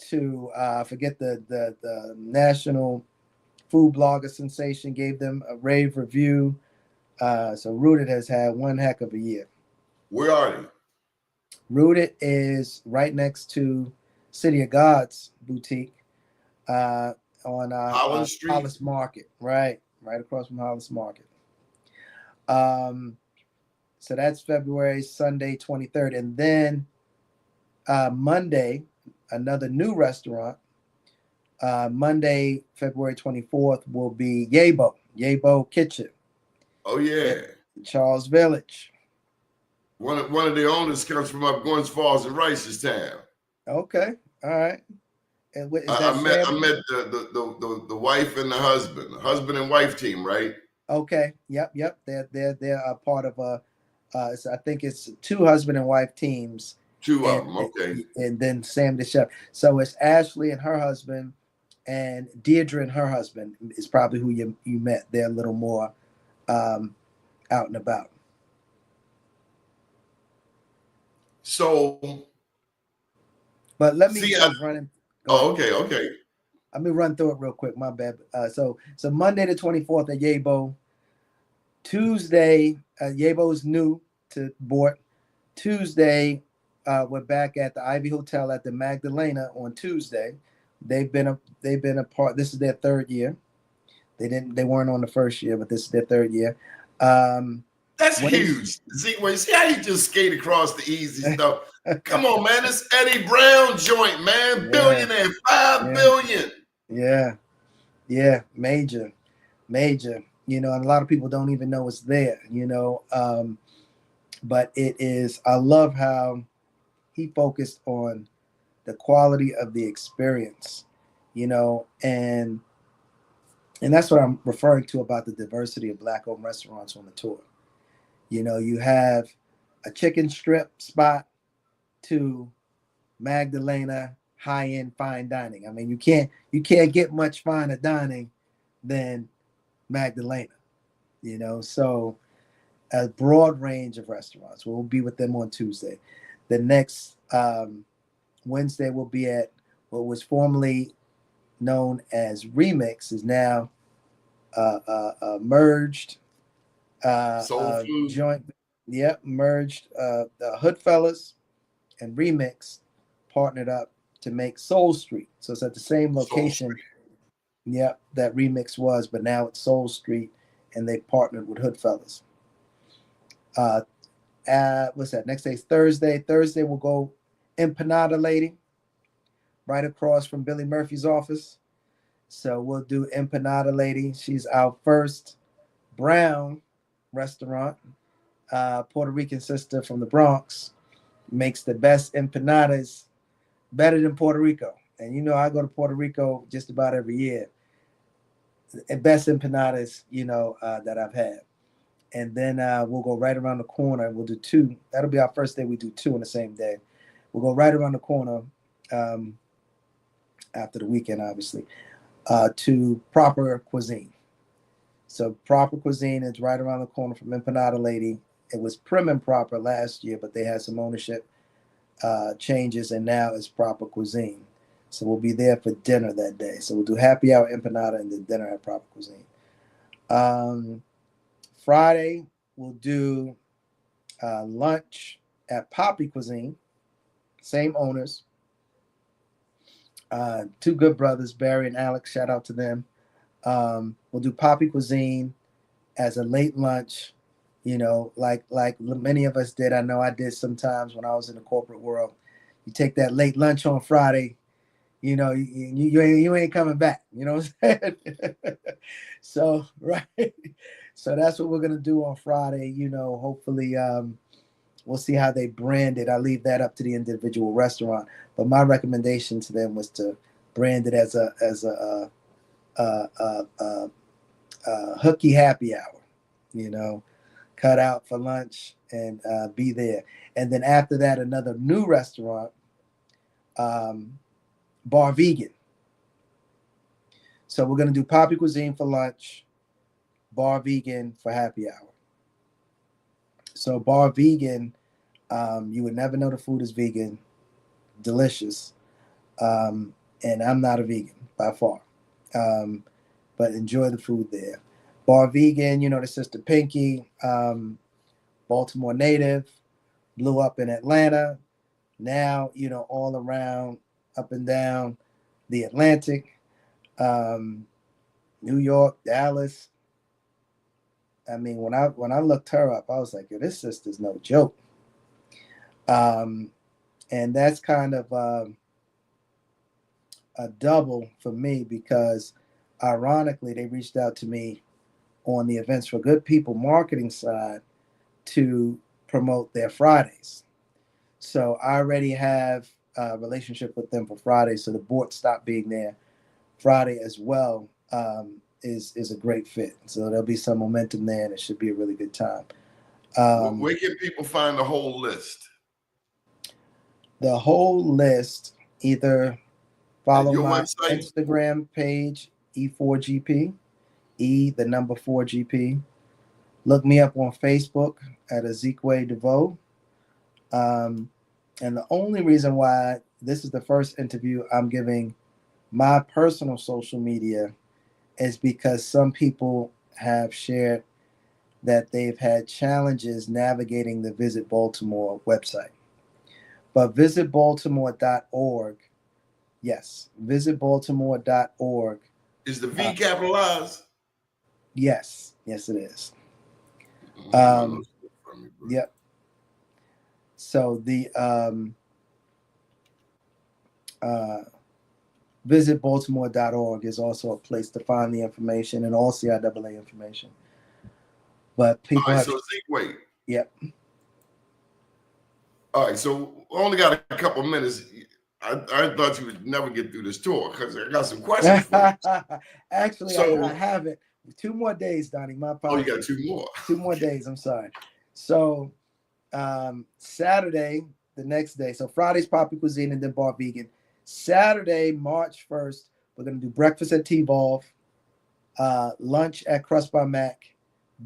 to, forget the national food blogger sensation gave them a rave review. So Rooted has had one heck of a year. Where are they? Rooted is right next to City of God's boutique on Holland Street? Hollis Market, right across from Hollis Market. So that's February, Sunday, 23rd. And then Monday, another new restaurant. Monday, February 24th will be Yabo Kitchen. Oh, yeah. Charles Village. One of the owners comes from up Gwynns Falls and Ricestown. Okay, all right. And what, is I met the wife and the husband and wife team, right? Okay, yep. They're a part of I think it's 2 husband and wife teams. 2 of them, okay. And then Sam the chef. So it's Ashley and her husband, and Deirdre and her husband is probably who you met. They're a little more out and about. So, but let me run. Okay. Let me run through it real quick. My bad. So Monday the 24th at Yabo. Tuesday, Yabo's new to board. Tuesday, we're back at the Ivy Hotel at the Magdalena on Tuesday. They've been a part. This is their 3rd year. They weren't on the first year, but this is their 3rd year. That's huge. See how you just skate across the easy stuff. Come on, man. It's Eddie Brown joint, man. Yeah. Billionaire, 5 billion. Yeah. Major. You know, and a lot of people don't even know it's there, you know. But it is, I love how he focused on the quality of the experience, you know, and that's what I'm referring to about the diversity of Black-owned restaurants on the tour. You know, you have a chicken strip spot to Magdalena high-end fine dining. I mean, you can't get much finer dining than Magdalena, you know. So a broad range of restaurants. We'll be with them on Tuesday. The next Wednesday we'll be at what was formerly known as Remix, is now merged Soul Food. joint. Yep, merged. The Hoodfellas and Remix partnered up to make Soul Street. So it's at the same location. Yep, that Remix was, but now it's Soul Street, and they partnered with Hoodfellas. What's that? Next day is Thursday. Thursday we'll go Empanada Lady, right across from Billy Murphy's office. So we'll do Empanada Lady. She's our first brown restaurant. Puerto Rican sister from the Bronx, makes the best empanadas, better than Puerto Rico. And you know, I go to Puerto Rico just about every year. The best empanadas, you know, that I've had. And then we'll go right around the corner and we'll do two. That'll be our first day. We do two on the same day. We'll go right around the corner after the weekend, obviously, to Proper Cuisine. So Proper Cuisine is right around the corner from Empanada Lady. It was Prim and Proper last year, but they had some ownership changes, and now it's Proper Cuisine. So we'll be there for dinner that day. So we'll do happy hour empanada and then dinner at Proper Cuisine. Friday, we'll do lunch at Poppy Cuisine. Same owners. Two good brothers, Barry and Alex. Shout out to them. We'll do Poppy Cuisine as a late lunch, you know, like many of us did. I know I did sometimes when I was in the corporate world. You take that late lunch on Friday, you know, you ain't coming back. You know what I'm saying? So, right. So that's what we're going to do on Friday. You know, hopefully we'll see how they brand it. I leave that up to the individual restaurant. But my recommendation to them was to brand it as a hooky happy hour, you know, cut out for lunch and be there. And then after that, another new restaurant, Bar Vegan. So we're going to do Poppy Cuisine for lunch, Bar Vegan for happy hour. So Bar Vegan, you would never know the food is vegan, delicious. And I'm not a vegan by far. But enjoy the food there. Bar Vegan, you know, the sister Pinky, Baltimore native, blew up in Atlanta. Now, you know, all around, up and down the Atlantic, New York, Dallas. I mean, when I looked her up, I was like, yo, this sister's no joke. And that's kind of a double for me because ironically, they reached out to me on the Events4Good People marketing side to promote their Fridays. So I already have a relationship with them for Friday. So the board stopped being there Friday as well is a great fit. So there'll be some momentum there and it should be a really good time. Where can people find the whole list? The whole list, either follow my website? Instagram page, E4GP, the number 4GP. Look me up on Facebook at Azikiwe Deveaux. And the only reason why this is the first interview I'm giving my personal social media is because some people have shared that they've had challenges navigating the Visit Baltimore website. But visitbaltimore.org, yes, visitbaltimore.org. Is the V capitalized? Yes, yes it is. Yep. So the visitbaltimore.org is also a place to find the information and all CIAA information. But people all right, have, so wait. Yep. All right, so we only got a couple minutes. I thought you would never get through this tour because I got some questions for you. Actually, So, I haven't. 2 more days, Donnie. My oh, apologies. you got 2 more. 2 more days. I'm sorry. So Saturday, the next day. So Friday's Poppy Cuisine and then Bar Vegan. Saturday, March 1st, we're gonna do breakfast at T-Volve, lunch at Crust by Mac,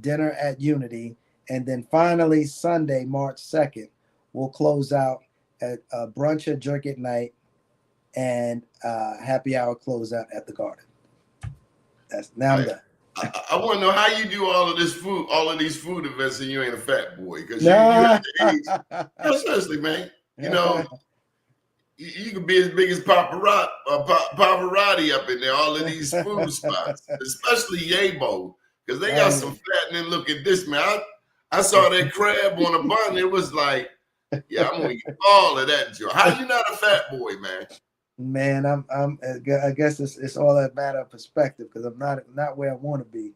dinner at Unity, and then finally Sunday, March 2nd, we'll close out at brunch at Jerk at Night and happy hour closeout at the Garden. That's now I'm done. I want to know how you do all of these food events, and you ain't a fat boy because you have the age. No, seriously, man. You know, you could be as big as Pavarotti up in there. All of these food spots, especially Yabo, because they got some fattening. Look at this, man. I saw that crab on a bun. It was like, yeah, I'm gonna eat all of that, Joe. How you not a fat boy, man? Man, I guess it's all that matter of perspective because I'm not where I want to be,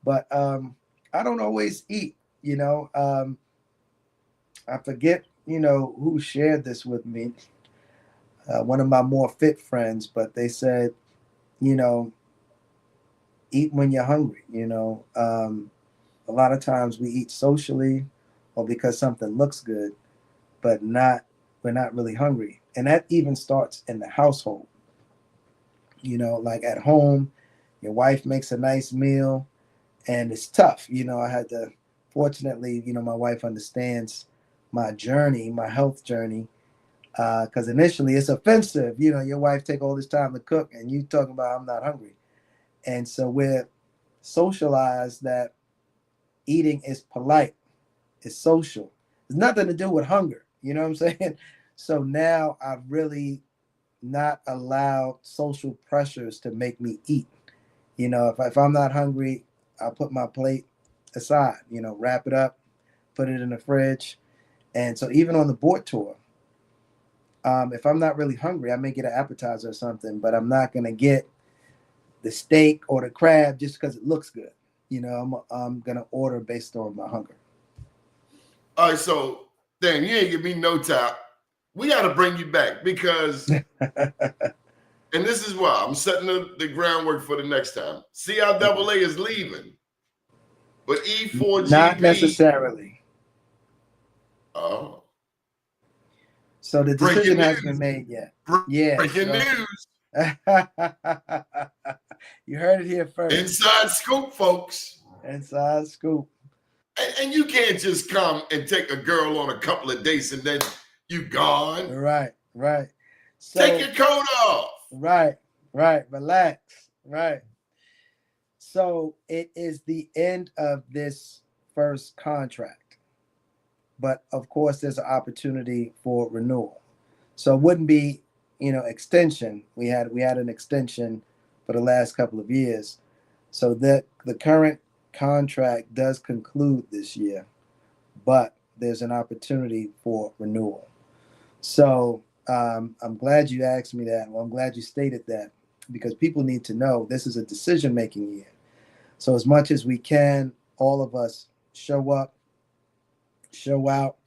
but I don't always eat. You know, I forget who shared this with me. One of my more fit friends, but they said, eat when you're hungry. A lot of times we eat socially or because something looks good, but we're not really hungry. And that even starts in the household. Like at home, your wife makes a nice meal and it's tough. I had to, fortunately, my wife understands my journey, my health journey. Because initially it's offensive. Your wife take all this time to cook and you talking about I'm not hungry. And so we're socialized that eating is polite, it's social. It's nothing to do with hunger. You know what I'm saying? So now I've really not allowed social pressures to make me eat. If I'm not hungry, I'll put my plate aside, wrap it up, put it in the fridge. And so even on the board tour, if I'm not really hungry, I may get an appetizer or something, but I'm not going to get the steak or the crab just because it looks good. I'm going to order based on my hunger. All right, so damn, you ain't give me no time. We got to bring you back because, and this is why I'm setting the groundwork for the next time. CIAA is leaving, but E4GB not necessarily. Oh, so the decision hasn't been made yet. Breaking news. You heard it here first. Inside scoop, folks. Inside scoop. And you can't just come and take a girl on a couple of dates and then you gone. Right. So, take your coat off. Right. Relax. Right. So it is the end of this first contract. But of course, there's an opportunity for renewal. So it wouldn't be, extension. We had an extension for the last couple of years. So that the current contract does conclude this year, but there's an opportunity for renewal. So I'm glad you asked me that. Well, I'm glad you stated that because people need to know this is a decision-making year. So as much as we can, all of us show up, show out,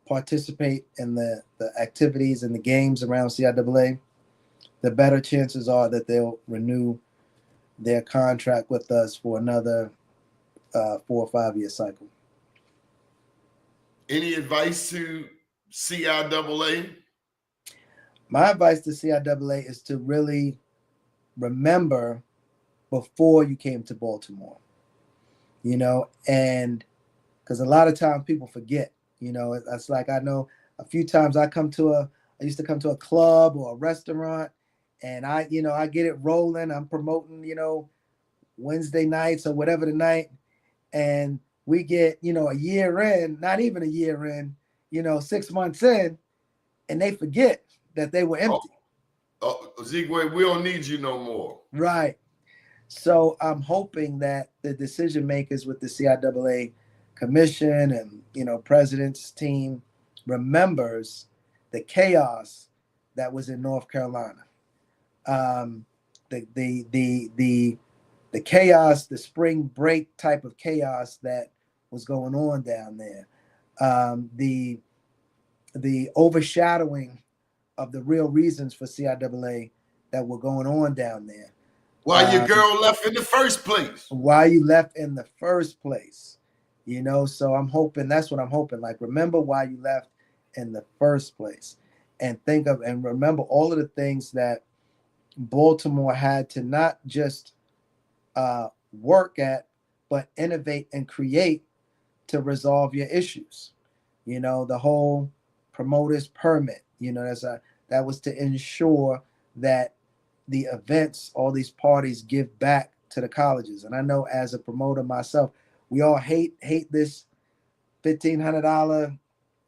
participate in the activities and the games around CIAA, the better chances are that they'll renew their contract with us for another 4 or 5 year cycle. Any advice to CIAA? My advice to CIAA is to really remember before you came to Baltimore, and because a lot of times people forget, it's like I know a few times I used to come to a club or a restaurant and I get it rolling. I'm promoting, Wednesday nights or whatever the night. And we get, a year in, not even a year in, 6 months in, and they forget that they were empty. Azikiwe, we don't need you no more. Right. So I'm hoping that the decision makers with the CIAA commission and, president's team remembers the chaos that was in North Carolina. The chaos, the spring break type of chaos that was going on down there, the overshadowing of the real reasons for CIAA that were going on down there. Why your girl left in the first place? Why you left in the first place, you know? So I'm hoping, that's what I'm hoping. Like, remember why you left in the first place, and think of, and remember all of the things that Baltimore had to not just work at, but innovate and create to resolve your issues. You know, the whole promoter's permit, you know, that was to ensure that the events, all these parties, give back to the colleges. And I know as a promoter myself, we all hate this $1,500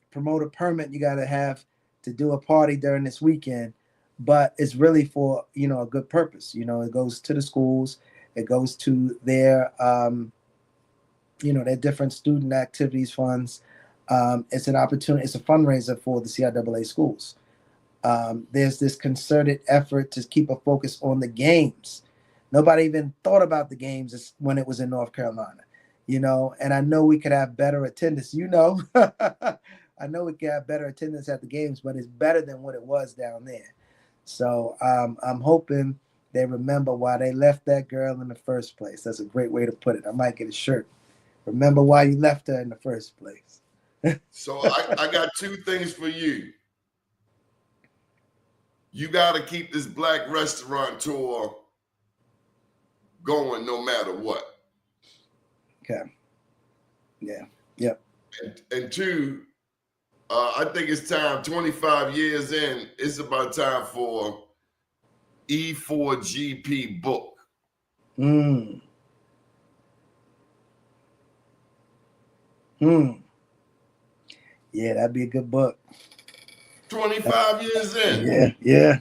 promoter permit you got to have to do a party during this weekend, but it's really for, you know, a good purpose. You know, it goes to the schools, it goes to their you know, their different student activities funds. It's an opportunity, it's a fundraiser for the CIAA schools. There's this concerted effort to keep a focus on the games. Nobody even thought about the games when it was in North Carolina, you know, and I know we could have better attendance, you know, I know we could have better attendance at the games, but it's better than what it was down there. So I'm hoping they remember why they left that girl in the first place. That's a great way to put it. I might get a shirt. Remember why you left her in the first place. So I got two things for you. You got to keep this black restaurateur going no matter what. Okay. Yeah. Yep. And two, I think it's time, 25 years in, it's about time for E4GP book. Yeah, that'd be a good book. 25 years in. Yeah.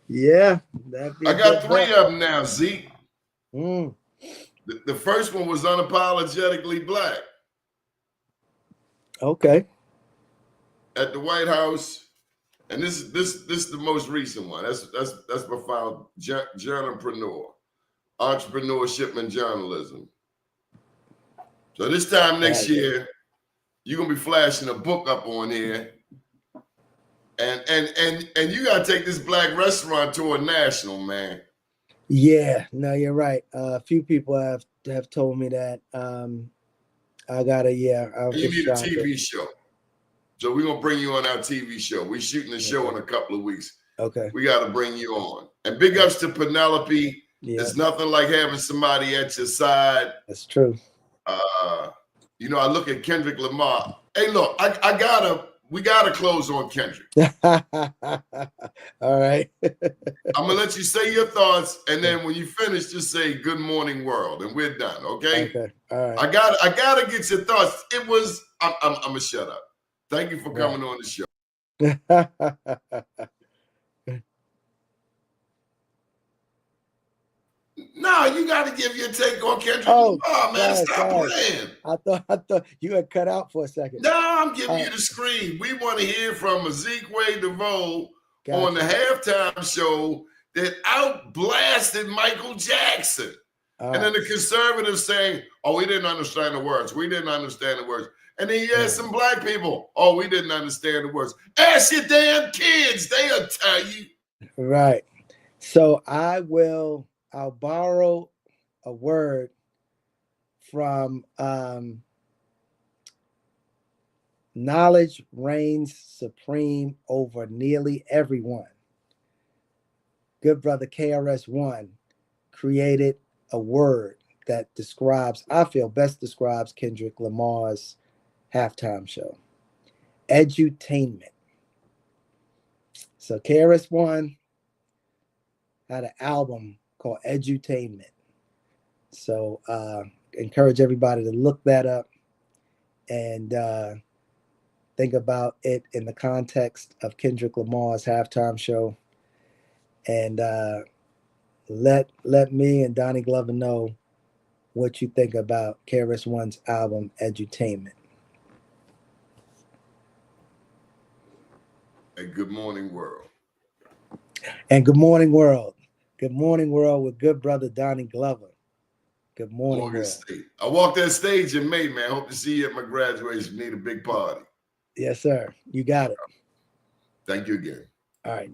Yeah. I got three of them now, Zeke. The first one was Unapologetically Black. Okay. At the White House. And this is the most recent one. That's my file, Journalpreneur, Entrepreneurship and Journalism. So this time next year, you're gonna be flashing a book up on here. And you gotta take this black restaurateur national, man. Yeah, no, you're right. A few people have told me that. I gotta, I'll you need a shop TV it. show. So we're gonna bring you on our TV show. We're shooting a show in a couple of weeks. Okay. We gotta bring you on. And big ups to Penelope. Yeah. It's nothing like having somebody at your side. That's true. You know, I look at Kendrick Lamar. Hey, look, we gotta close on Kendrick. All right. I'm gonna let you say your thoughts, and then when you finish, just say "Good morning, world," and we're done. Okay. Okay. All right. I gotta get your thoughts. It was. I'm gonna shut up. Thank you for coming on the show. No, you got to give your take on Kendrick Lamar, man. Stop playing. I thought you had cut out for a second. No, I'm giving you the screen. We want to hear from Azikiwe Deveaux on the halftime show that outblasted Michael Jackson. And then the conservatives saying, "Oh, we didn't understand the words. We didn't understand the words." And then you had some black people, "Oh, we didn't understand the words." Ask your damn kids. They'll tell you. Right. So I'll borrow a word from knowledge reigns supreme over nearly everyone. Good brother KRS-One created a word that best describes Kendrick Lamar's halftime show: edutainment. So KRS-One had an album called Edutainment. So encourage everybody to look that up and think about it in the context of Kendrick Lamar's halftime show. And let me and Donnie Glover know what you think about KRS-One's album Edutainment. And good morning, world. And good morning, world. Good morning, world, with good brother Donnie Glover. Good morning, Morgan world. State. I walked that stage in May, man. Hope to see you at my graduation. Need a big party. Yes, sir. You got it. Thank you again. All right.